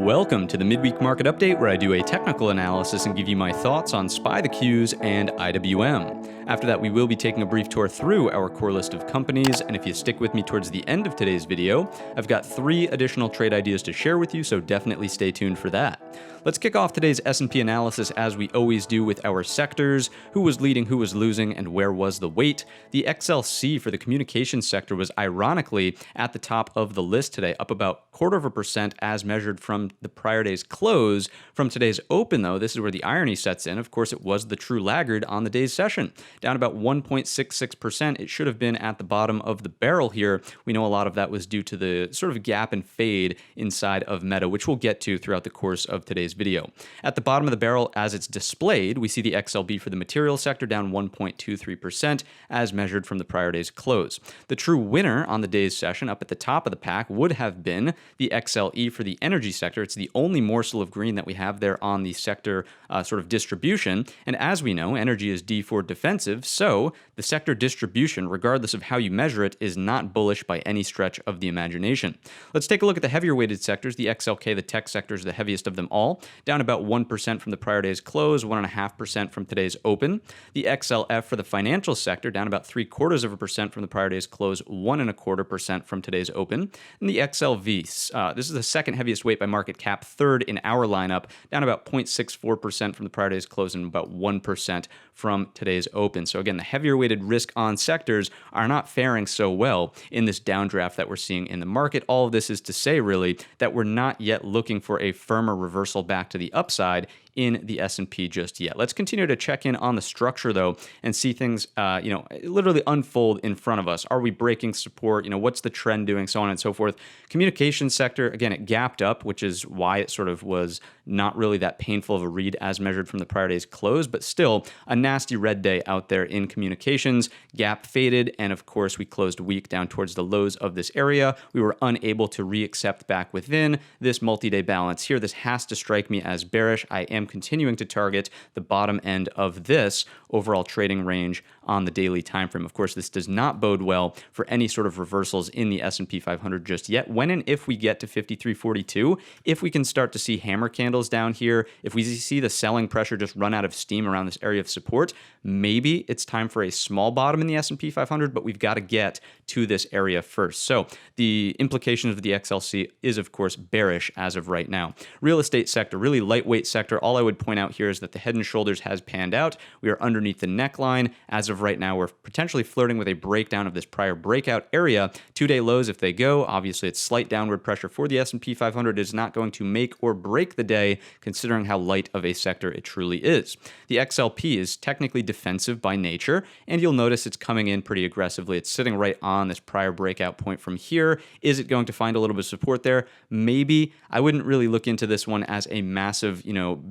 Welcome to the Midweek Market Update, where I do a technical analysis and give you my thoughts on SPY the Qs and IWM. After that, we will be taking a brief tour through our core list of companies, and if you stick with me towards the end of today's video, I've got 3 additional trade ideas to share with you, so definitely stay tuned for that. Let's kick off today's S&P analysis as we always do with our sectors: who was leading, who was losing, and where was the weight. The XLC for the communications sector was ironically at the top of the list today, up about 0.25% as measured from the prior day's close. From today's open, though, this is where the irony sets in. Of course, it was the true laggard on the day's session, down about 1.66%. It should have been at the bottom of the barrel here. We know a lot of that was due to the sort of gap and fade inside of Meta, which we'll get to throughout the course of today's video. At the bottom of the barrel, as it's displayed, we see the XLB for the materials sector down 1.23% as measured from the prior day's close. The true winner on the day's session, up at the top of the pack, would have been the XLE for the energy sector. It's the only morsel of green that we have there on the sector sort of distribution. And as we know, energy is D for defensive, so the sector distribution, regardless of how you measure it, is not bullish by any stretch of the imagination. Let's take a look at the heavier weighted sectors. The XLK, the tech sector, is the heaviest of them all, down about 1% from the prior day's close, 1.5% from today's open. The XLF for the financial sector, down about 0.75% from the prior day's close, 1.25% from today's open. And the XLV, this is the second heaviest weight by market cap, third in our lineup, down about 0.64% from the prior day's close and about 1% from today's open. So again, the heavier weighted risk on sectors are not faring so well in this downdraft that we're seeing in the market. All of this is to say, really, that we're not yet looking for a firmer reversal back to the upside in the S&P just yet. Let's continue to check in on the structure, though, and see things, literally unfold in front of us. Are we breaking support? What's the trend doing? So on and so forth. Communication sector, again, it gapped up, which is why it sort of was not really that painful of a read as measured from the prior day's close, but still a nasty red day out there in communications. Gap faded, and of course, we closed weak down towards the lows of this area. We were unable to reaccept back within this multi-day balance here. This has to strike me as bearish. I am continuing to target the bottom end of this overall trading range on the daily time frame. Of course, this does not bode well for any sort of reversals in the S&P 500 just yet. When and if we get to 53.42, if we can start to see hammer candles down here, if we see the selling pressure just run out of steam around this area of support, maybe it's time for a small bottom in the S&P 500, but we've got to get to this area first. So the implications of the XLC is, of course, bearish as of right now. Real estate sector, really lightweight sector. All I would point out here is that the head and shoulders has panned out. We are underneath the neckline. As of right now, we're potentially flirting with a breakdown of this prior breakout area. 2-day lows, if they go, obviously it's slight downward pressure for the S&P 500. It is not going to make or break the day, considering how light of a sector it truly is. The XLP is technically defensive by nature, and you'll notice it's coming in pretty aggressively. It's sitting right on this prior breakout point from here. Is it going to find a little bit of support there? Maybe. I wouldn't really look into this one as a massive,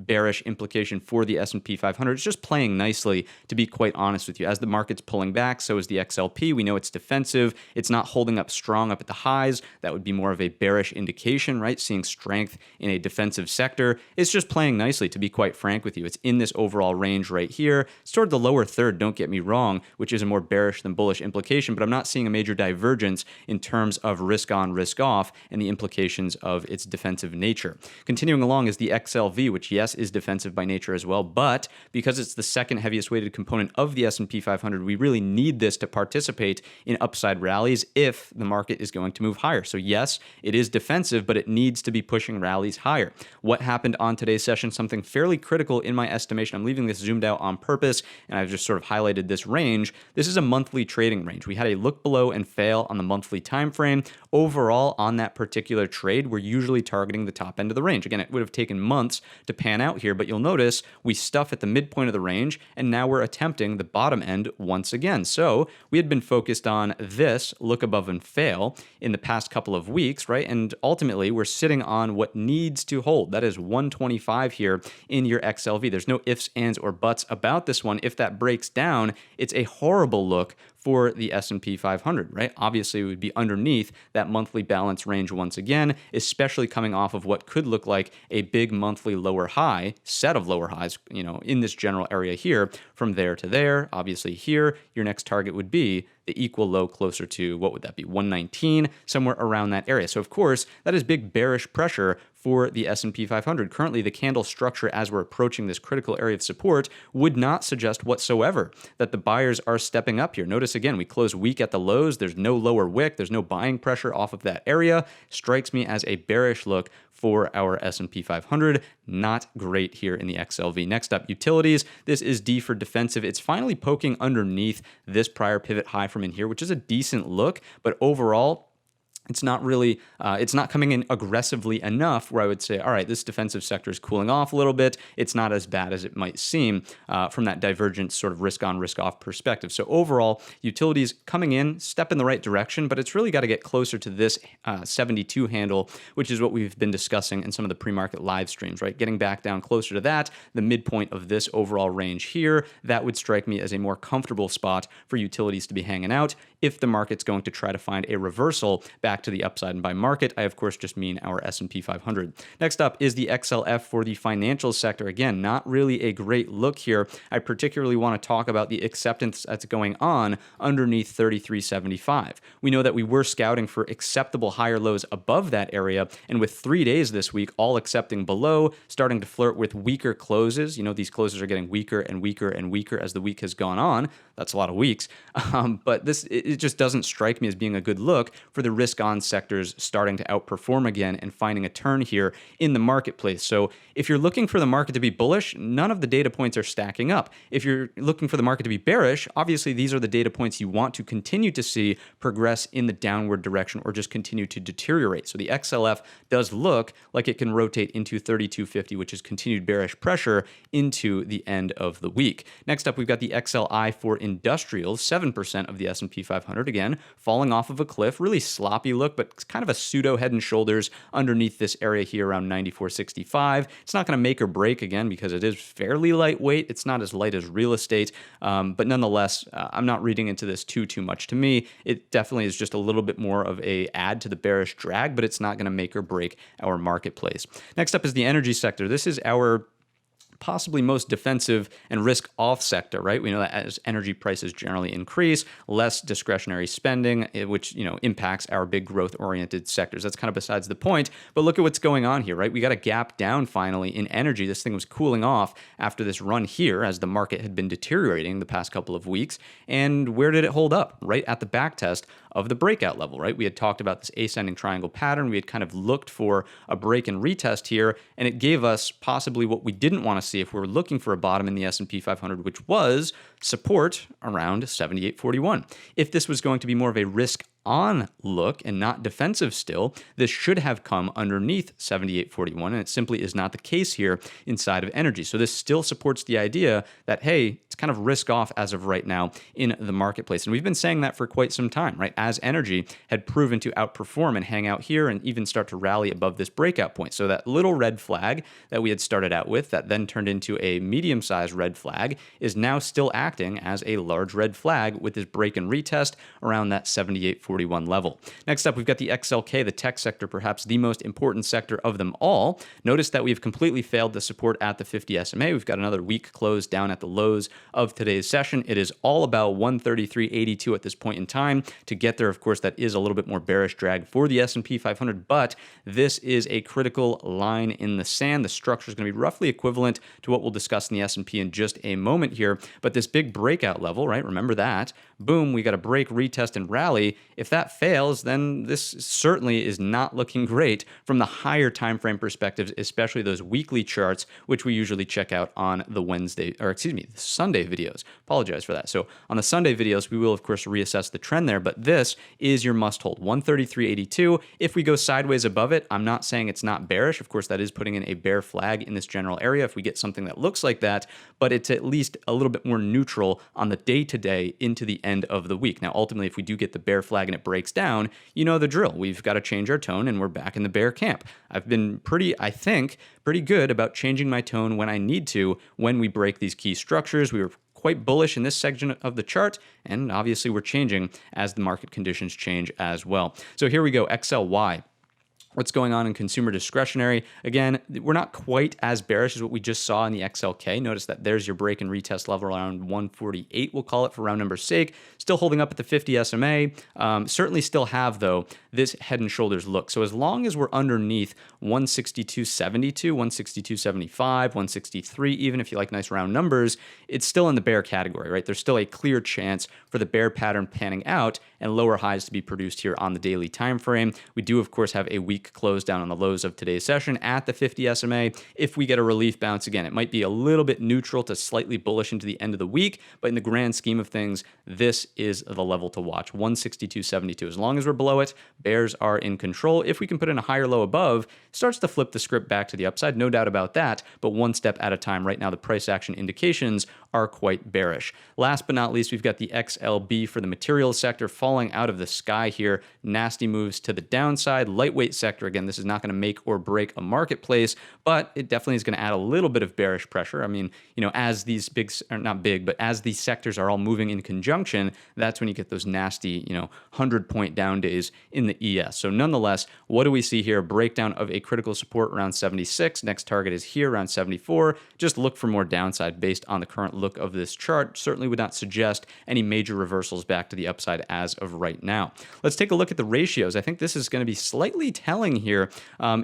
bearish implication for the S&P 500. It's just playing nicely, to be quite honest with you. As the market's pulling back, so is the XLP. We know it's defensive. It's not holding up strong up at the highs. That would be more of a bearish indication, right? Seeing strength in a defensive sector. It's just playing nicely, to be quite frank with you. It's in this overall range right here. It's toward the lower third, don't get me wrong, which is a more bearish than bullish implication, but I'm not seeing a major divergence in terms of risk on, risk off, and the implications of its defensive nature. Continuing along is the XLV, which, yes, is defensive by nature as well, but because it's the second heaviest weighted component of the S&P 500, we really need this to participate in upside rallies if the market is going to move higher. So yes, it is defensive, but it needs to be pushing rallies higher. What happened on today's session? Something fairly critical in my estimation. I'm leaving this zoomed out on purpose, and I've just sort of highlighted this range. This is a monthly trading range. We had a look below and fail on the monthly time frame. Overall, on that particular trade, we're usually targeting the top end of the range. Again, it would have taken months to pan out here, but you'll notice we stuff at the midpoint of the range, and now we're attempting the bottom end once again. So we had been focused on this look above and fail in the past couple of weeks, right? And ultimately, we're sitting on what needs to hold. That is 125 here in your XLV. There's no ifs, ands, or buts about this one. If that breaks down, it's a horrible look for the S&P 500, right? Obviously, it would be underneath that monthly balance range once again, especially coming off of what could look like a big monthly lower high, set of lower highs, in this general area here, from there to there. Obviously here, your next target would be the equal low closer to, what would that be, 119, somewhere around that area. So of course, that is big bearish pressure for the S&P 500. Currently, the candle structure as we're approaching this critical area of support would not suggest whatsoever that the buyers are stepping up here. Notice again, we close weak at the lows. There's no lower wick. There's no buying pressure off of that area. Strikes me as a bearish look for our S&P 500. Not great here in the XLV. Next up, utilities. This is D for defensive. It's finally poking underneath this prior pivot high from in here, which is a decent look, but overall, it's not really, it's not coming in aggressively enough where I would say, all right, this defensive sector is cooling off a little bit. It's not as bad as it might seem from that divergent sort of risk on, risk off perspective. So overall, utilities coming in, step in the right direction, but it's really got to get closer to this 72 handle, which is what we've been discussing in some of the pre-market live streams, right? Getting back down closer to that, the midpoint of this overall range here, that would strike me as a more comfortable spot for utilities to be hanging out if the market's going to try to find a reversal back to the upside. And by market, I of course just mean our S&P 500. Next up is the XLF for the financial sector. Again, not really a great look here. I particularly want to talk about the acceptance that's going on underneath 33.75. We know that we were scouting for acceptable higher lows above that area, and with 3 days this week, all accepting below, starting to flirt with weaker closes. You know, these closes are getting weaker and weaker and weaker as the week has gone on. That's a lot of weeks. But it just doesn't strike me as being a good look for the risk-on sectors starting to outperform again and finding a turn here in the marketplace. So if you're looking for the market to be bullish, none of the data points are stacking up. If you're looking for the market to be bearish, obviously these are the data points you want to continue to see progress in the downward direction or just continue to deteriorate. So the XLF does look like it can rotate into 3250, which is continued bearish pressure into the end of the week. Next up, we've got the XLI for industrials, 7% of the S&P 500, again, falling off of a cliff, really sloppy look, but it's kind of a pseudo head and shoulders underneath this area here around 94.65. It's not going to make or break again because it is fairly lightweight. It's not as light as real estate, but nonetheless, I'm not reading into this too much. To me, it definitely is just a little bit more of a add to the bearish drag, but it's not going to make or break our marketplace. Next up is the energy sector. This is our possibly most defensive and risk-off sector, right? We know that as energy prices generally increase, less discretionary spending, which, you know, impacts our big growth-oriented sectors. That's kind of besides the point, but look at what's going on here, right? We got a gap down finally in energy. This thing was cooling off after this run here as the market had been deteriorating the past couple of weeks. And where did it hold up? Right at the back test of the breakout level, right? We had talked about this ascending triangle pattern. We had kind of looked for a break and retest here, and it gave us possibly what we didn't want to see if we were looking for a bottom in the S&P 500, which was support around 78.41. If this was going to be more of a risk on look and not defensive still, this should have come underneath 78.41, and it simply is not the case here inside of energy. So this still supports the idea that, hey, it's kind of risk off as of right now in the marketplace. And we've been saying that for quite some time, right? As energy had proven to outperform and hang out here and even start to rally above this breakout point. So that little red flag that we had started out with that then turned into a medium-sized red flag is now still acting as a large red flag with this break and retest around that 78.41 level. Next up, we've got the XLK, the tech sector, perhaps the most important sector of them all. Notice that we've completely failed to support at the 50 SMA. We've got another weak close down at the lows of today's session. It is all about 133.82 at this point in time. To get there, of course, that is a little bit more bearish drag for the S&P 500, but this is a critical line in the sand. The structure is going to be roughly equivalent to what we'll discuss in the S&P in just a moment here, but this big breakout level, right? Remember that. Boom, we got a break, retest, and rally. If that fails, then this certainly is not looking great from the higher time frame perspectives, especially those weekly charts, which we usually check out on the Sunday videos. Apologize for that. So on the Sunday videos, we will, of course, reassess the trend there, but this is your must hold, 133.82. If we go sideways above it, I'm not saying it's not bearish. Of course, that is putting in a bear flag in this general area if we get something that looks like that, but it's at least a little bit more neutral on the day-to-day into the end of the week. Now, ultimately, if we do get the bear flag and it breaks down, you know the drill. We've got to change our tone and we're back in the bear camp. I've been pretty good about changing my tone when I need to when we break these key structures. We were quite bullish in this section of the chart, and obviously we're changing as the market conditions change as well. So here we go, XLY. What's going on in consumer discretionary? Again, we're not quite as bearish as what we just saw in the XLK. Notice that there's your break and retest level around 148, we'll call it for round number's sake. Still holding up at the 50 SMA. Certainly still have, though, this head and shoulders look. So as long as we're underneath 162.72, 162.75, 163, even if you like nice round numbers, it's still in the bear category, right? There's still a clear chance for the bear pattern panning out and lower highs to be produced here on the daily time frame. We do, of course, have a weak close down on the lows of today's session at the 50 SMA. If we get a relief bounce again, it might be a little bit neutral to slightly bullish into the end of the week, but in the grand scheme of things, this is the level to watch, 162.72. As long as we're below it, bears are in control. If we can put in a higher low above, it starts to flip the script back to the upside, no doubt about that, but one step at a time. Right now, the price action indications are quite bearish. Last but not least, we've got the XLB for the materials sector falling out of the sky here. Nasty moves to the downside. Lightweight sector, again, this is not going to make or break a marketplace, but it definitely is going to add a little bit of bearish pressure. I mean, as these big, or not big, but as these sectors are all moving in conjunction, that's when you get those nasty, 100-point down days in the ES. So nonetheless, what do we see here? A breakdown of a critical support around 76. Next target is here around 74. Just look for more downside based on the current look of this chart. Certainly would not suggest any major reversals back to the upside as of right now. Let's take a look at the ratios. I think this is going to be slightly telling here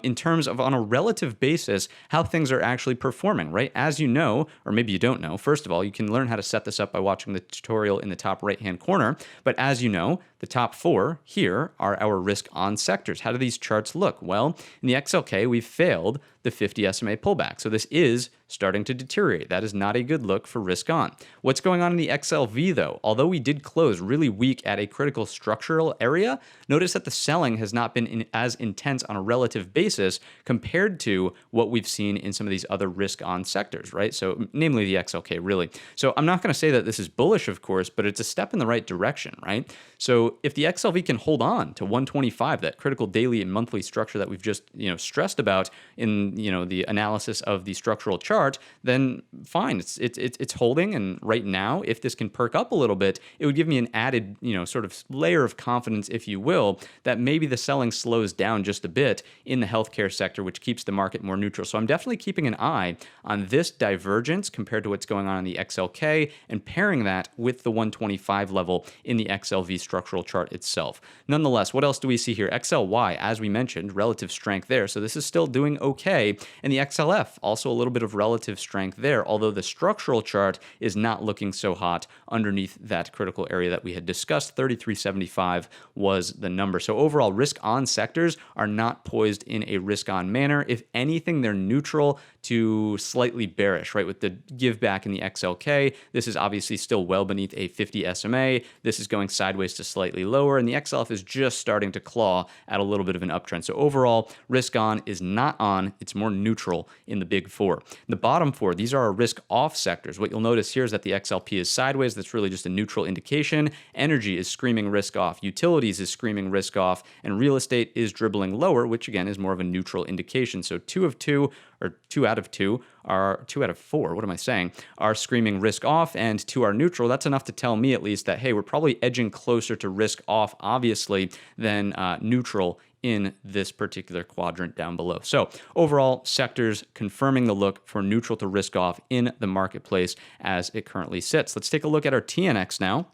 in terms of, on a relative basis, how things are actually performing, right? As you know, or maybe you don't know, first of all, you can learn how to set this up by watching the tutorial in the top right-hand corner. But as you know, the top four here are our risk on sectors. How do these charts look? Well, in the XLK, we've failed the 50 SMA pullback. So this is starting to deteriorate. That is not a good look for risk on. What's going on in the XLV though? Although we did close really weak at a critical structural area, notice that the selling has not been as intense on a relative basis compared to what we've seen in some of these other risk on sectors, right? So namely the XLK really. So I'm not going to say that this is bullish, of course, but it's a step in the right direction, right? So if the XLV can hold on to 125, that critical daily and monthly structure that we've just, stressed about in, the analysis of the structural chart, then fine, it's holding. And right now, if this can perk up a little bit, it would give me an added, sort of layer of confidence, if you will, that maybe the selling slows down just a bit in the healthcare sector, which keeps the market more neutral. So I'm definitely keeping an eye on this divergence compared to what's going on in the XLK and pairing that with the 125 level in the XLV structural chart itself. Nonetheless, what else do we see here? XLY, as we mentioned, relative strength there. So this is still doing okay. And the XLF, also a little bit of relative strength there, although the structural chart is not looking so hot underneath that critical area that we had discussed. 33.75 was the number. So overall, risk on sectors are not poised in a risk on manner. If anything, they're neutral to slightly bearish, right? With the give back in the XLK, this is obviously still well beneath a 50 SMA. This is going sideways to slightly lower, and the XLF is just starting to claw at a little bit of an uptrend. So overall, risk on is not on. It's more neutral in the big four. The bottom four, these are our risk off sectors. What you'll notice here is that the XLP is sideways. That's really just a neutral indication. Energy is screaming risk off. Utilities is screaming risk off. And real estate is dribbling lower, which again is more of a neutral indication. So 2 out of 4, what am I saying, are screaming risk off, and 2 are neutral. That's enough to tell me at least that, hey, we're probably edging closer to risk off, obviously, than neutral in this particular quadrant down below. So overall, sectors confirming the look for neutral to risk off in the marketplace as it currently sits. Let's take a look at our TNX now.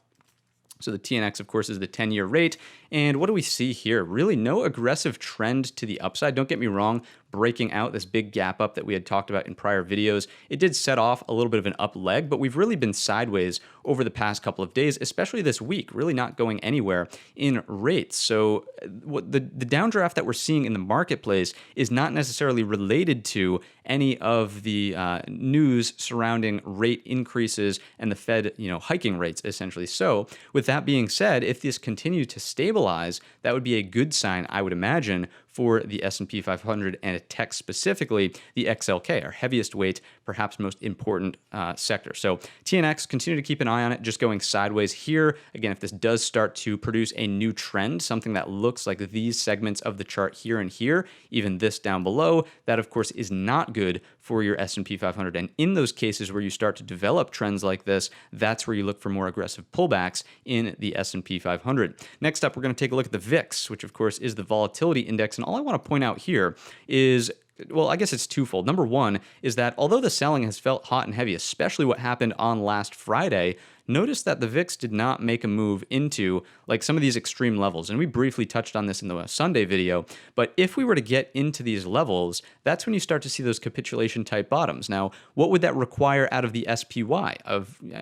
So the TNX, of course, is the 10-year rate. And what do we see here? Really no aggressive trend to the upside. Don't get me wrong, breaking out this big gap up that we had talked about in prior videos. It did set off a little bit of an up leg, but we've really been sideways over the past couple of days, especially this week, really not going anywhere in rates. So what the downdraft that we're seeing in the marketplace is not necessarily related to any of the news surrounding rate increases and the Fed, hiking rates, essentially. So with that being said, if this continues to stabilize, that would be a good sign, I would imagine, for the S&P 500 and tech specifically, the XLK, our heaviest weight, perhaps most important sector. So TNX, continue to keep an eye on it, just going sideways here. Again, if this does start to produce a new trend, something that looks like these segments of the chart here and here, even this down below, that of course is not good for your S&P 500. And in those cases where you start to develop trends like this, that's where you look for more aggressive pullbacks in the S&P 500. Next up, we're going to take a look at the VIX, which of course is the volatility index And all I want to point out here is, well, I guess it's twofold. Number one is that although the selling has felt hot and heavy, especially what happened on last Friday, notice that the VIX did not make a move into like some of these extreme levels. And we briefly touched on this in the Sunday video. But if we were to get into these levels, that's when you start to see those capitulation type bottoms. Now, what would that require out of the SPY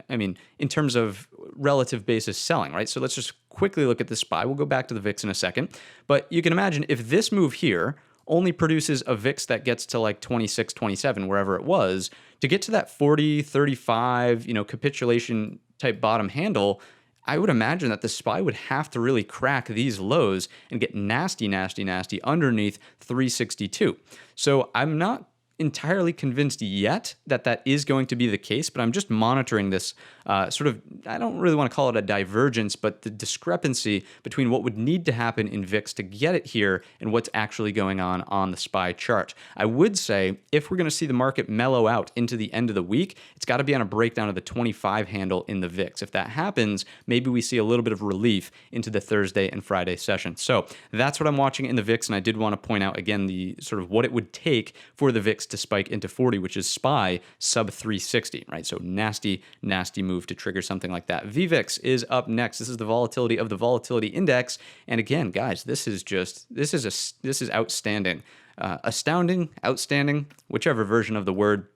in terms of relative basis selling, right? So let's just quickly look at the SPY. We'll go back to the VIX in a second. But you can imagine if this move here only produces a VIX that gets to like 26, 27, wherever it was, to get to that 40, 35, capitulation type bottom handle, I would imagine that the SPY would have to really crack these lows and get nasty, nasty, nasty underneath 362. So I'm not entirely convinced yet that that is going to be the case, but I'm just monitoring this I don't really want to call it a divergence, but the discrepancy between what would need to happen in VIX to get it here and what's actually going on the SPY chart. I would say if we're going to see the market mellow out into the end of the week, it's got to be on a breakdown of the 25 handle in the VIX. If that happens, maybe we see a little bit of relief into the Thursday and Friday session. So that's what I'm watching in the VIX, and I did want to point out again the sort of what it would take for the VIX to spike into 40, which is SPY sub 360, right? So nasty, nasty move to trigger something like that. VVIX is up next. This is the volatility of the volatility index. And again, guys, this is outstanding. Astounding, outstanding, whichever version of the word.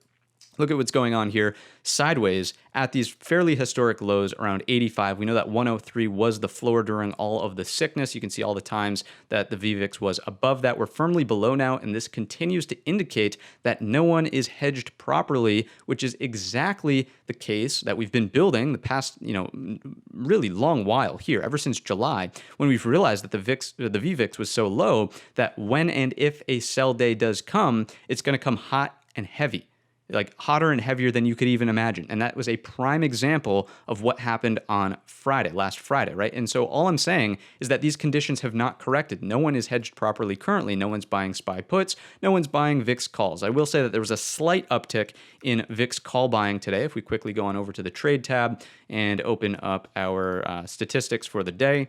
Look at what's going on here, sideways at these fairly historic lows around 85. We know that 103 was the floor during all of the sickness. You can see all the times that the VVIX was above that. We're firmly below now, and this continues to indicate that no one is hedged properly, which is exactly the case that we've been building the past, really long while here, ever since July, when we've realized that the VVIX was so low that when and if a sell day does come, it's going to come hot and heavy. Like hotter and heavier than you could even imagine. And that was a prime example of what happened on last Friday, right? And so all I'm saying is that these conditions have not corrected. No one is hedged properly currently. No one's buying SPY puts. No one's buying VIX calls. I will say that there was a slight uptick in VIX call buying today. If we quickly go on over to the trade tab and open up our statistics for the day,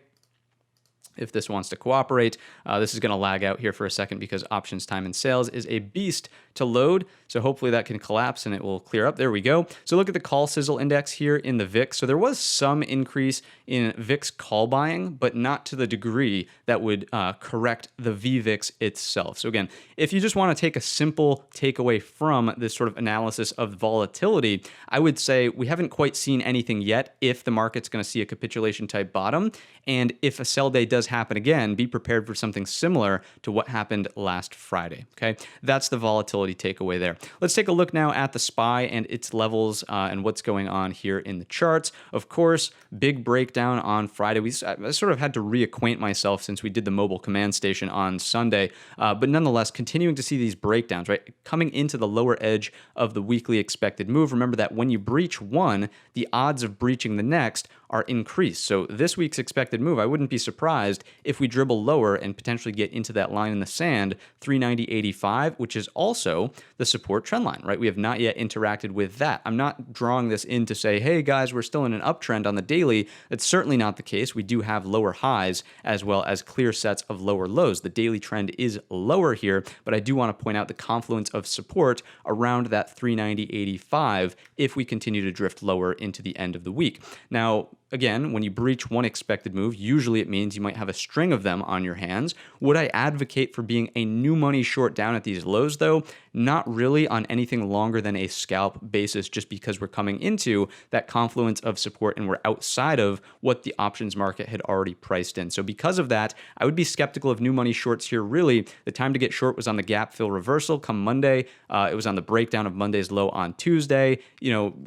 if this wants to cooperate. This is going to lag out here for a second because options time and sales is a beast to load. So hopefully that can collapse and it will clear up. There we go. So look at the call sizzle index here in the VIX. So there was some increase in VIX call buying, but not to the degree that would correct the VVIX itself. So again, if you just want to take a simple takeaway from this sort of analysis of volatility, I would say we haven't quite seen anything yet if the market's going to see a capitulation type bottom. And if a sell day does happen again, be prepared for something similar to what happened last Friday. Okay, that's the volatility takeaway there. Let's take a look now at the SPY and its levels and what's going on here in the charts. Of course, big breakdown on Friday. I sort of had to reacquaint myself since we did the mobile command station on Sunday, but nonetheless, continuing to see these breakdowns, right? Coming into the lower edge of the weekly expected move. Remember that when you breach one, the odds of breaching the next are increased. So this week's expected move, I wouldn't be surprised if we dribble lower and potentially get into that line in the sand, 390.85, which is also the support trend line, right? We have not yet interacted with that. I'm not drawing this in to say, hey guys, we're still in an uptrend on the daily. That's certainly not the case. We do have lower highs as well as clear sets of lower lows. The daily trend is lower here, but I do want to point out the confluence of support around that 390.85 if we continue to drift lower into the end of the week. Now, again, when you breach one expected move, usually it means you might have a string of them on your hands. Would I advocate for being a new money short down at these lows, though? Not really on anything longer than a scalp basis, just because we're coming into that confluence of support and we're outside of what the options market had already priced in. So because of that, I would be skeptical of new money shorts here. Really, the time to get short was on the gap fill reversal come Monday. It was on the breakdown of Monday's low on Tuesday.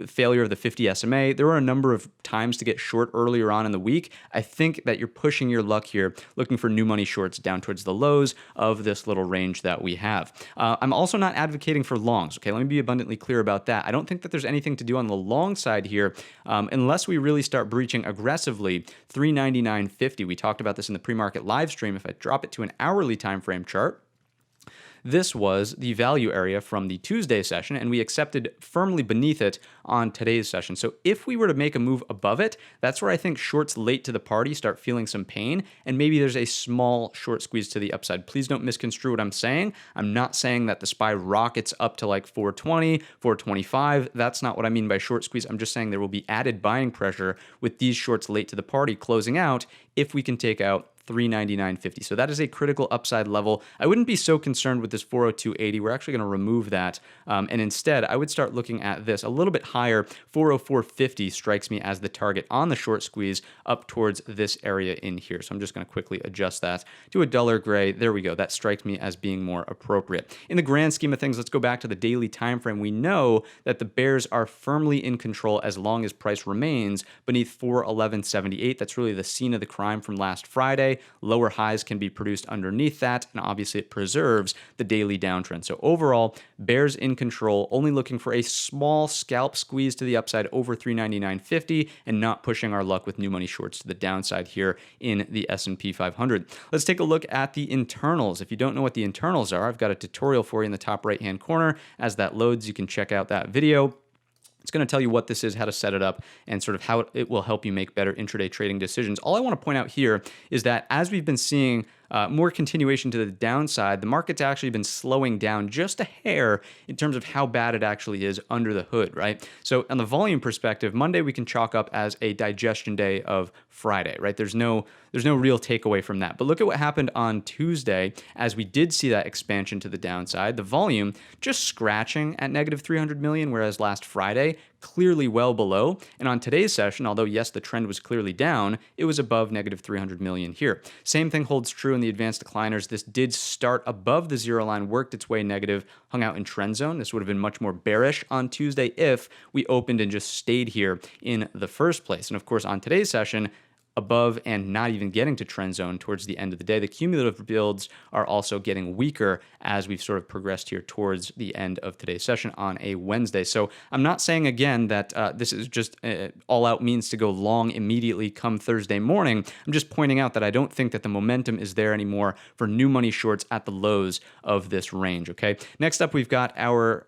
Failure of the 50 SMA. There were a number of times to get short earlier on in the week. I think that you're pushing your luck here, looking for new money shorts down towards the lows of this little range that we have. I'm also not advocating for longs. Okay, let me be abundantly clear about that. I don't think that there's anything to do on the long side here unless we really start breaching aggressively 399.50. We talked about this in the pre-market live stream. If I drop it to an hourly time frame chart, This was the value area from the Tuesday session, and we accepted firmly beneath it on today's session. So if we were to make a move above it, that's where I think shorts late to the party start feeling some pain, and maybe there's a small short squeeze to the upside. Please don't misconstrue what I'm saying. I'm not saying that the SPY rockets up to like 420, 425. That's not what I mean by short squeeze. I'm just saying there will be added buying pressure with these shorts late to the party closing out if we can take out 399.50. So that is a critical upside level. I wouldn't be so concerned with this 402.80. We're actually going to remove that. And instead, I would start looking at this a little bit higher. 404.50 strikes me as the target on the short squeeze up towards this area in here. So I'm just going to quickly adjust that to a duller gray. There we go. That strikes me as being more appropriate. In the grand scheme of things, let's go back to the daily time frame. We know that the bears are firmly in control as long as price remains beneath 411.78. That's really the scene of the crime from last Friday. Lower highs can be produced underneath that, and obviously it preserves the daily downtrend. So overall, bears in control, only looking for a small scalp squeeze to the upside over 399.50 and not pushing our luck with new money shorts to the downside here in the S&P 500. Let's take a look at the internals. If you don't know what the internals are, I've got a tutorial for you in the top right-hand corner. As that loads, you can check out that video. It's going to tell you what this is, how to set it up, and sort of how it will help you make better intraday trading decisions. All I want to point out here is that as we've been seeing more continuation to the downside, the market's actually been slowing down just a hair in terms of how bad it actually is under the hood, right? So on the volume perspective, Monday we can chalk up as a digestion day of Friday, right? There's no real takeaway from that. But look at what happened on Tuesday as we did see that expansion to the downside. The volume just scratching at negative 300 million, whereas last Friday clearly well below. And on today's session, although yes, the trend was clearly down, it was above negative 300 million here. Same thing holds true in the advanced decliners. This did start above the zero line, worked its way negative, hung out in trend zone. This would have been much more bearish on Tuesday if we opened and just stayed here in the first place. And of course, on today's session, above and not even getting to trend zone towards the end of the day. The cumulative builds are also getting weaker as we've sort of progressed here towards the end of today's session on a Wednesday. So I'm not saying again that this is just all out means to go long immediately come Thursday morning. I'm just pointing out that I don't think that the momentum is there anymore for new money shorts at the lows of this range, okay? Next up, we've got our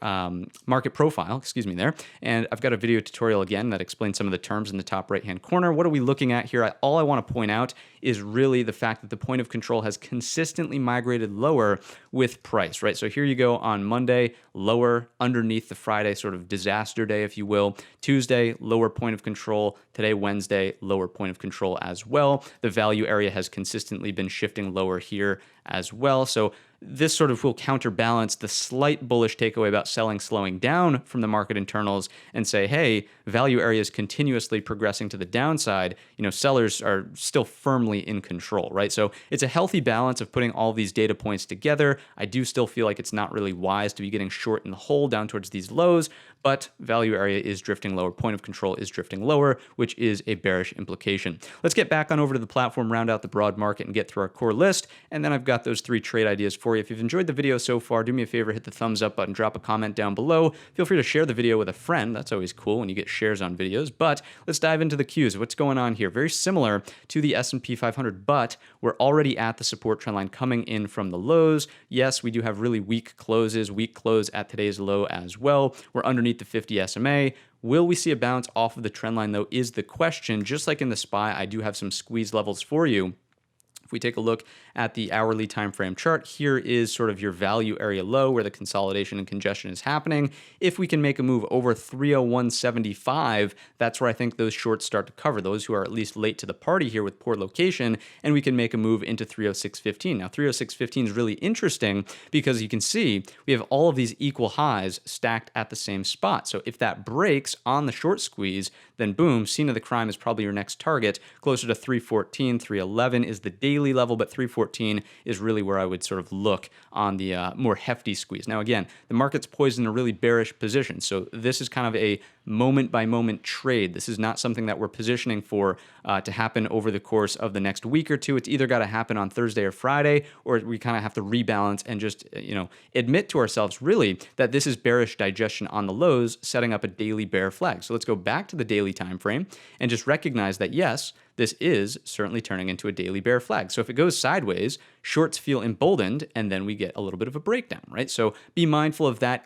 market profile, there, and I've got a video tutorial again that explains some of the terms in the top right-hand corner. What are we looking at here? All I want to point out is really the fact that the point of control has consistently migrated lower with price, right? So here you go on Monday, lower underneath the Friday sort of disaster day, if you will. Tuesday, lower point of control. Today, Wednesday, lower point of control as well. The value area has consistently been shifting lower here as well. So this sort of will counterbalance the slight bullish takeaway about selling slowing down from the market internals and say, hey, value area is continuously progressing to the downside. You know, sellers are still firmly in control, right? So it's a healthy balance of putting all these data points together. I do still feel like it's not really wise to be getting short in the hole down towards these lows, but value area is drifting lower, point of control is drifting lower, which is a bearish implication. Let's get back on over to the platform, round out the broad market, and get through our core list, and then I've got those 3 trade ideas for you. If you've enjoyed the video so far, do me a favor, hit the thumbs up button, drop a comment down below. Feel free to share the video with a friend. That's always cool when you get shares on videos, but let's dive into the Qs. What's going on here? Very similar to the S&P 500, but we're already at the support trend line coming in from the lows. Yes, we do have really weak closes, weak close at today's low as well. We're underneath the 50 SMA. Will we see a bounce off of the trend line, though, is the question. Just like in the SPY, I do have some squeeze levels for you. If we take a look at the hourly time frame chart, here is sort of your value area low where the consolidation and congestion is happening. If we can make a move over 301.75, that's where I think those shorts start to cover, those who are at least late to the party here with poor location, and we can make a move into 306.15. Now, 306.15 is really interesting because you can see we have all of these equal highs stacked at the same spot. So if that breaks on the short squeeze, then boom, scene of the crime is probably your next target. Closer to 314, 311 is the daily level, but 314 is really where I would sort of look on the more hefty squeeze. Now, again, the market's poised in a really bearish position, so this is kind of a moment-by-moment trade. This is not something that we're positioning for to happen over the course of the next week or two. It's either got to happen on Thursday or Friday, or we kind of have to rebalance and just admit to ourselves really that this is bearish digestion on the lows, setting up a daily bear flag. So let's go back to the daily time frame and just recognize that yes, this is certainly turning into a daily bear flag. So if it goes sideways, shorts feel emboldened, and then we get a little bit of a breakdown, right? So be mindful of that.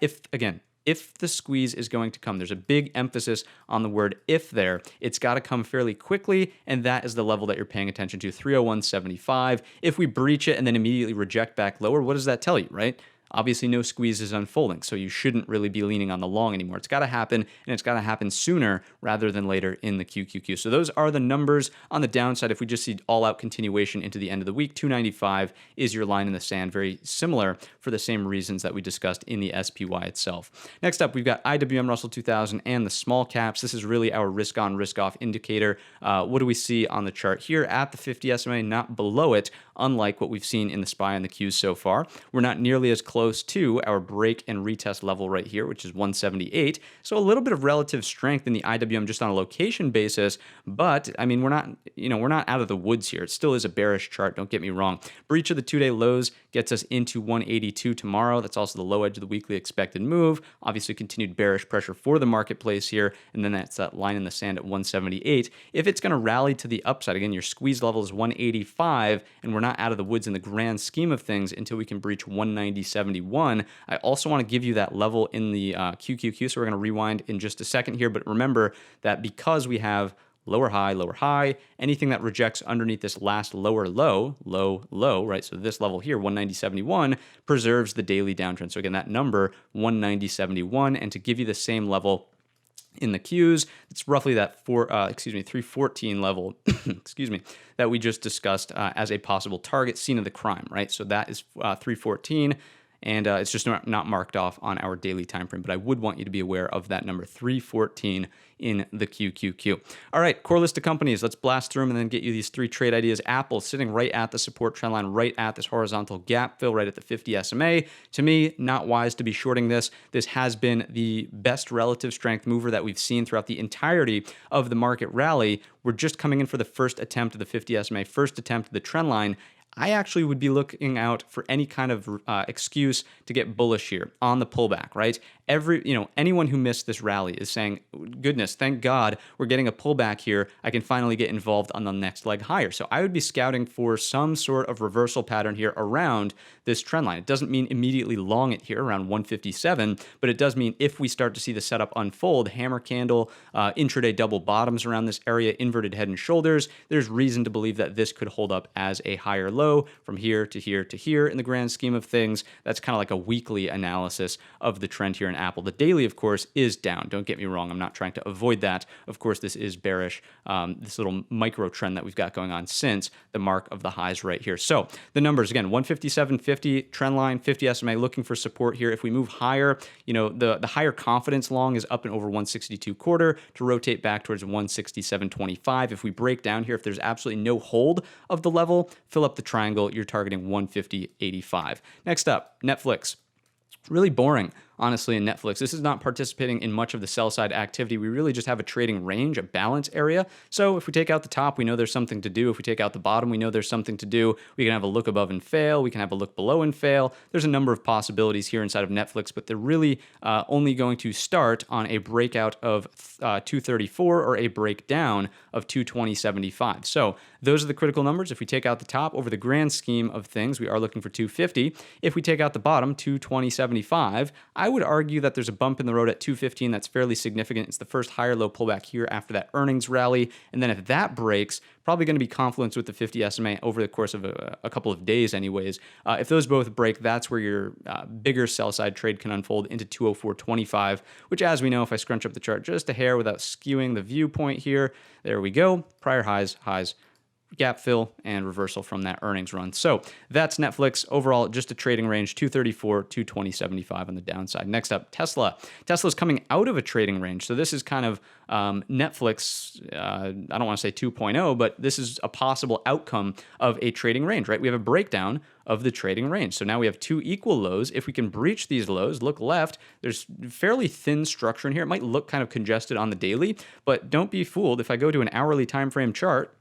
If the squeeze is going to come, there's a big emphasis on the word if there. It's got to come fairly quickly, and that is the level that you're paying attention to, 301.75. If we breach it and then immediately reject back lower, what does that tell you, right? Obviously, no squeeze is unfolding, so you shouldn't really be leaning on the long anymore. It's got to happen, and it's got to happen sooner rather than later in the QQQ. So those are the numbers on the downside. If we just see all-out continuation into the end of the week, 295 is your line in the sand, very similar for the same reasons that we discussed in the SPY itself. Next up, we've got IWM Russell 2000 and the small caps. This is really our risk-on, risk-off indicator. What do we see on the chart here? At the 50 SMA, not below it, unlike what we've seen in the SPY and the Qs so far. We're not nearly as close to our break and retest level right here, which is 178. So a little bit of relative strength in the IWM just on a location basis, but I mean, we're not out of the woods here. It still is a bearish chart, don't get me wrong. Breach of the 2-day lows gets us into 182 tomorrow. That's also the low edge of the weekly expected move. Obviously continued bearish pressure for the marketplace here, and then that's that line in the sand at 178. If it's going to rally to the upside, again, your squeeze level is 185, and we're not out of the woods in the grand scheme of things until we can breach 190.71. I also want to give you that level in the QQQ, so we're going to rewind in just a second here, but remember that because we have lower high, anything that rejects underneath this last lower low, right? So this level here, 190.71, preserves the daily downtrend. So again, that number, 190.71, and to give you the same level in the Qs, it's roughly that 314 level, excuse me, that we just discussed as a possible target scene of the crime, right? So that is 314. And it's just not marked off on our daily time frame, but I would want you to be aware of that number, 314 in the QQQ. All right, core list of companies. Let's blast through them and then get you these three trade ideas. Apple sitting right at the support trend line, right at this horizontal gap fill, right at the 50 SMA. To me, not wise to be shorting this. This has been the best relative strength mover that we've seen throughout the entirety of the market rally. We're just coming in for the first attempt of the 50 SMA, first attempt of the trend line. I actually would be looking out for any kind of excuse to get bullish here on the pullback, right? Anyone who missed this rally is saying, goodness, thank God we're getting a pullback here. I can finally get involved on the next leg higher. So I would be scouting for some sort of reversal pattern here around this trend line. It doesn't mean immediately long it here around 157, but it does mean if we start to see the setup unfold, hammer candle, intraday double bottoms around this area, inverted head and shoulders, there's reason to believe that this could hold up as a higher low from here to here to here in the grand scheme of things. That's kind of like a weekly analysis of the trend here in Apple. The daily, of course, is down. Don't get me wrong. I'm not trying to avoid that. Of course, this is bearish, this little micro trend that we've got going on since the mark of the highs right here. So the numbers, again, 157.50 trend line, 50 SMA looking for support here. If we move higher, the higher confidence long is up and over 162 quarter to rotate back towards 167.25. If we break down here, if there's absolutely no hold of the level, fill up the triangle, you're targeting 150.85. Next up, Netflix. Really boring, honestly, in Netflix. This is not participating in much of the sell-side activity. We really just have a trading range, a balance area. So if we take out the top, we know there's something to do. If we take out the bottom, we know there's something to do. We can have a look above and fail. We can have a look below and fail. There's a number of possibilities here inside of Netflix, but they're really only going to start on a breakout of 234 or a breakdown of 220.75. So those are the critical numbers. If we take out the top, over the grand scheme of things, we are looking for 250. If we take out the bottom, 220.75, I would argue that there's a bump in the road at 215 that's fairly significant. It's the first higher low pullback here after that earnings rally. And then if that breaks, probably going to be confluence with the 50 SMA over the course of a couple of days anyways. If those both break, that's where your bigger sell-side trade can unfold into 204.25, which, as we know, if I scrunch up the chart just a hair without skewing the viewpoint here, there we go. Prior highs, gap fill, and reversal from that earnings run. So that's Netflix. Overall, just a trading range, 234, 220.75 on the downside. Next up, Tesla. Tesla's coming out of a trading range. So this is kind of Netflix, I don't want to say 2.0, but this is a possible outcome of a trading range, right? We have a breakdown of the trading range. So now we have two equal lows. If we can breach these lows, look left, there's fairly thin structure in here. It might look kind of congested on the daily, but don't be fooled. If I go to an hourly time frame chart,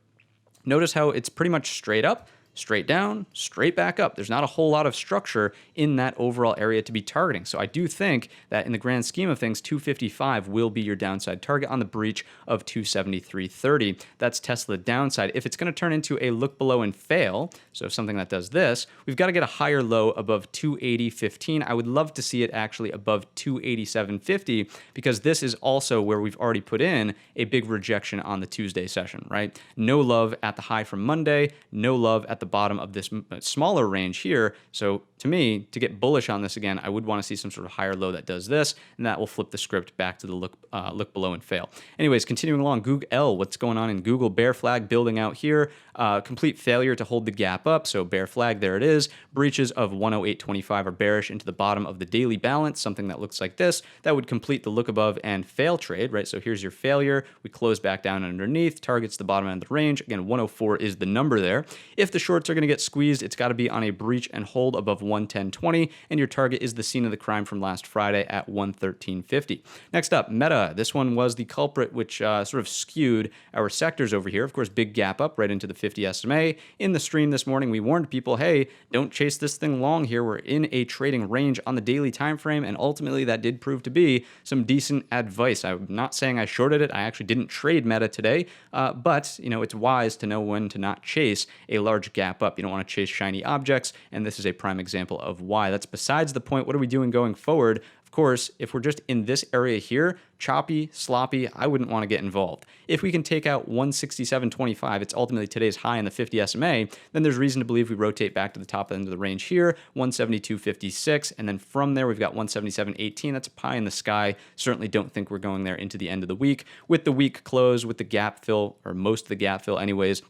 notice how it's pretty much straight up, straight down, straight back up. There's not a whole lot of structure in that overall area to be targeting. So I do think that in the grand scheme of things, 255 will be your downside target on the breach of 273.30. That's Tesla downside. If it's going to turn into a look below and fail, so something that does this, we've got to get a higher low above 280.15. I would love to see it actually above 287.50 because this is also where we've already put in a big rejection on the Tuesday session, right? No love at the high from Monday, no love at the bottom of this smaller range here. So to me, to get bullish on this again, I would want to see some sort of higher low that does this, and that will flip the script back to the look below and fail. Anyways, continuing along, Google, what's going on in Google? Bear flag building out here. Complete failure to hold the gap up, so bear flag, there it is. Breaches of 108.25 are bearish into the bottom of the daily balance, something that looks like this. That would complete the look above and fail trade, right? So here's your failure. We close back down underneath, targets the bottom end of the range. Again, 104 is the number there. If the shorts are going to get squeezed, it's got to be on a breach and hold above 110.20, and your target is the scene of the crime from last Friday at 113.50. Next up, Meta. This one was the culprit, which sort of skewed our sectors over here. Of course, big gap up right into the 50 SMA. In the stream this morning, we warned people, hey, don't chase this thing long here. We're in a trading range on the daily time frame, and ultimately that did prove to be some decent advice. I'm not saying I shorted it. I actually didn't trade Meta today, but it's wise to know when to not chase a large gap up. You don't want to chase shiny objects, and this is a prime example of why. That's besides the point. What are we doing going forward? Of course, if we're just in this area here, choppy, sloppy, I wouldn't want to get involved. If we can take out 167.25, it's ultimately today's high in the 50 SMA, then there's reason to believe we rotate back to the top end of the range here, 172.56, and then from there we've got 177.18. That's a pie in the sky. Certainly don't think we're going there into the end of the week. With the week close, with the gap fill, or most of the gap fill anyways,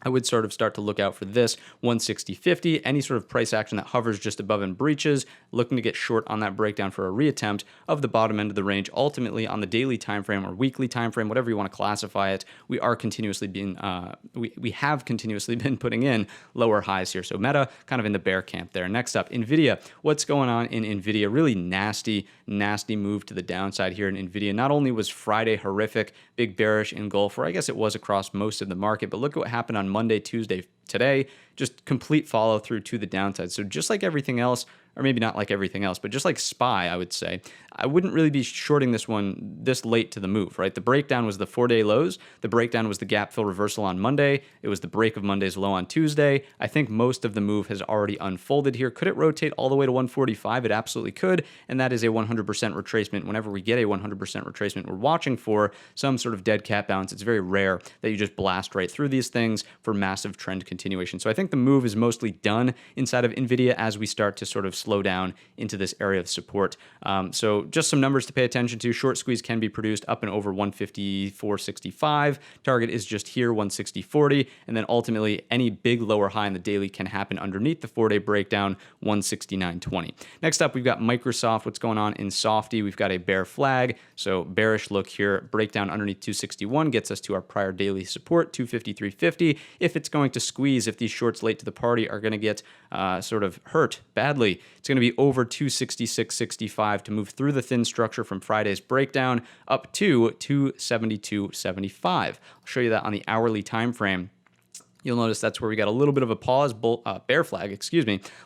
I would sort of start to look out for this 160.50, any sort of price action that hovers just above and breaches, looking to get short on that breakdown for a reattempt of the bottom end of the range. Ultimately, on the daily time frame or weekly time frame, whatever you want to classify it, we are continuously being we have continuously been putting in lower highs here. So Meta kind of in the bear camp there. Next up, NVIDIA. What's going on in NVIDIA? Really nasty move to the downside here in NVIDIA. Not only was Friday horrific, big bearish engulf, or I guess it was across most of the market, but look at what happened on Monday, Tuesday, today, just complete follow through to the downside. So just like everything else, or maybe not like everything else, but just like SPY, I would say, I wouldn't really be shorting this one this late to the move, right? The breakdown was the 4-day lows. The breakdown was the gap fill reversal on Monday. It was the break of Monday's low on Tuesday. I think most of the move has already unfolded here. Could it rotate all the way to 145? It absolutely could, and that is a 100% retracement. Whenever we get a 100% retracement, we're watching for some sort of dead cat bounce. It's very rare that you just blast right through these things for massive trend continuation. So I think the move is mostly done inside of NVIDIA as we start to sort of slow down into this area of support. So just some numbers to pay attention to. Short squeeze can be produced up and over 154.65. Target is just here, 160.40. And then ultimately, any big lower high in the daily can happen underneath the 4-day breakdown, 169.20. Next up, we've got Microsoft. What's going on in Softy? We've got a bear flag. So bearish look here. Breakdown underneath 261 gets us to our prior daily support, 253.50. If it's going to squeeze, if these shorts late to the party are going to get sort of hurt badly, it's going to be over 266.65 to move through the thin structure from Friday's breakdown up to 272.75. I'll show you that on the hourly time frame. You'll notice that's where we got a little bit of a pause, bear flag,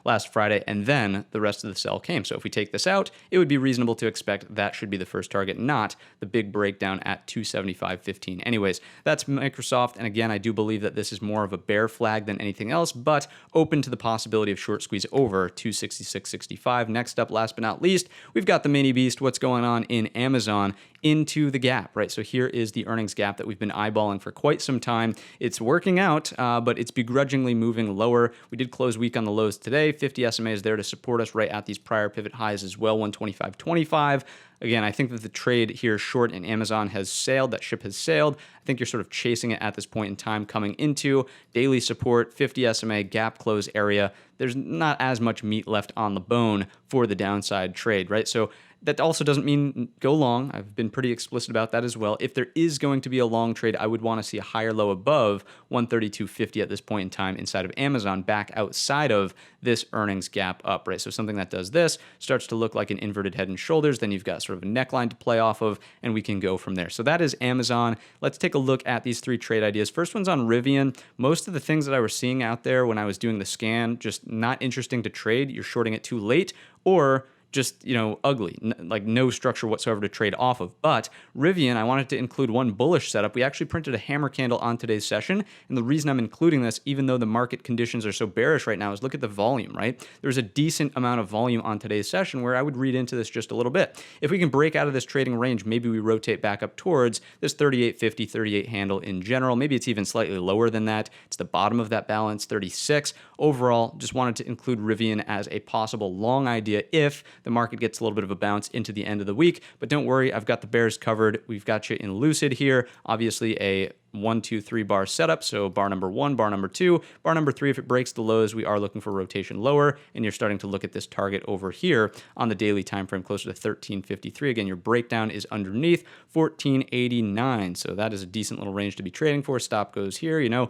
last Friday, and then the rest of the sell came. So if we take this out, it would be reasonable to expect that should be the first target, not the big breakdown at 275.15. Anyways, that's Microsoft, and again, I do believe that this is more of a bear flag than anything else, but open to the possibility of short squeeze over 266.65. Next up, last but not least, we've got the mini beast. What's going on in Amazon? Into the gap, right? So here is the earnings gap that we've been eyeballing for quite some time. It's working out, but it's begrudgingly moving lower. We did close weak on the lows today. 50 SMA is there to support us right at these prior pivot highs as well, 125.25. Again, I think that the trade here short in Amazon has sailed. That ship has sailed. I think you're sort of chasing it at this point in time coming into daily support, 50 SMA gap close area. There's not as much meat left on the bone for the downside trade, right? So That also doesn't mean go long. I've been pretty explicit about that as well. If there is going to be a long trade, I would want to see a higher low above 132.50 at this point in time inside of Amazon, back outside of this earnings gap up, right? So something that does this starts to look like an inverted head and shoulders. Then you've got sort of a neckline to play off of, and we can go from there. So that is Amazon. Let's take a look at these 3 trade ideas. First one's on RIVN. Most of the things that I was seeing out there when I was doing the scan, just not interesting to trade. You're shorting it too late, or just, ugly, like no structure whatsoever to trade off of. But RIVN, I wanted to include one bullish setup. We actually printed a hammer candle on today's session. And the reason I'm including this, even though the market conditions are so bearish right now, is look at the volume, right? There's a decent amount of volume on today's session where I would read into this just a little bit. If we can break out of this trading range, maybe we rotate back up towards this 38.50, 38 handle in general. Maybe it's even slightly lower than that. It's the bottom of that balance, 36. Overall, just wanted to include RIVN as a possible long idea if the market gets a little bit of a bounce into the end of the week. But don't worry, I've got the bears covered. We've got you in Lucid here. Obviously a 1, 2, 3 bar setup. So bar number 1, bar number 2, bar number 3. If it breaks the lows, we are looking for rotation lower, and you're starting to look at this target over here on the daily time frame closer to 13.53. Again, your breakdown is underneath 14.89. So that is a decent little range to be trading for. Stop goes here.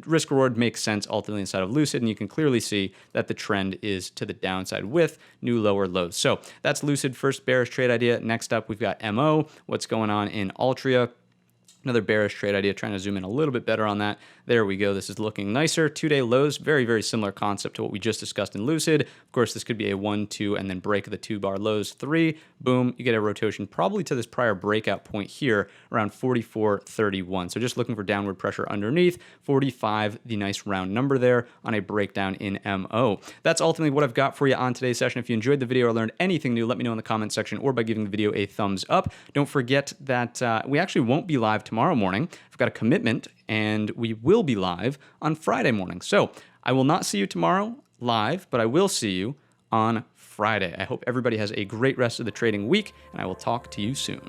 Risk reward makes sense ultimately inside of Lucid, and you can clearly see that the trend is to the downside with new lower lows. So that's Lucid, first bearish trade idea. Next up, we've got MO. What's going on in Altria? Another bearish trade idea, trying to zoom in a little bit better on that. There we go. This is looking nicer. 2-day lows, very, very similar concept to what we just discussed in Lucid. Of course, this could be a 1, 2, and then break of the 2-bar lows. 3, boom, you get a rotation probably to this prior breakout point here around 44.31. So just looking for downward pressure underneath 45, the nice round number there on a breakdown in MO. That's ultimately what I've got for you on today's session. If you enjoyed the video or learned anything new, let me know in the comment section or by giving the video a thumbs up. Don't forget that we actually won't be live tomorrow morning. I've got a commitment, and we will be live on Friday morning. So I will not see you tomorrow live, but I will see you on Friday. I hope everybody has a great rest of the trading week, and I will talk to you soon.